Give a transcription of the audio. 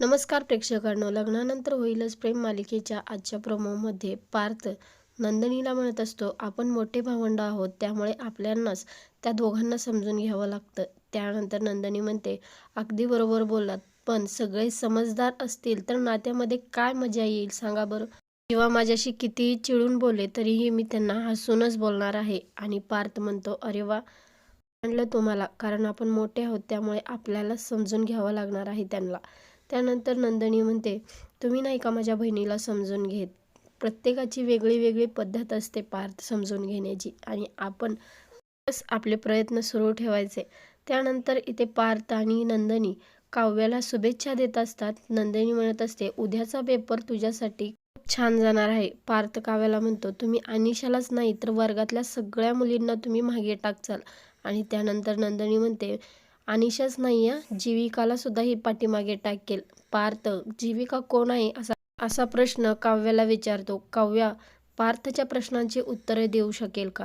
नमस्कार प्रेक्षकांनो, लग्नानंतर होईलच प्रेम मालिकेच्या आजच्या प्रोमोमध्ये पार्थ नंदिनीला म्हणत असतो, आपण मोठे भावंड आहोत, त्यामुळे आपल्यालाच त्या दोघांना समजून घ्यावं लागतं. त्यानंतर नंदिनी म्हणते, अगदी बरोबर बोललात, पण सगळे समजदार असतील तर नात्यामध्ये काय मजा येईल सांगा बरं. किंवा माझ्याशी कितीही चिडून बोलले तरीही मी त्यांना हसूनच बोलणार आहे. आणि पार्थ म्हणतो, अरे वा, म्हणलं तुम्हाला, कारण आपण मोठे आहोत त्यामुळे आपल्याला समजून घ्यावं लागणार आहे त्यांना. त्यानंतर नंदिनी म्हणते, तुम्ही नाही का माझ्या बहिणीला समजून घेत. प्रत्येकाची वेगळी वेगळी पद्धत असते पार्थ समजून घेण्याची, आणि आपण बस आपले प्रयत्न सुरू ठेवायचे. त्यानंतर इथे पार्थ आणि नंदिनी काव्याला शुभेच्छा देत असतात. नंदिनी म्हणत असते, उद्याचा पेपर तुझ्यासाठी खूप छान जाणार आहे. पार्थ काव्याला म्हणतो, तुम्ही अनिशालाच नाही तर वर्गातल्या सगळ्या मुलींना तुम्ही मागे टाकचाल. आणि त्यानंतर नंदिनी म्हणते, अनिशाच नाही जीविकाला सुद्धा ही पाठीमागे टाकेल. पार्थ, जीविका कोण आहे असा असा प्रश्न काव्याला विचारतो. काव्या पार्थच्या प्रश्नांची उत्तरे देऊ शकेल का?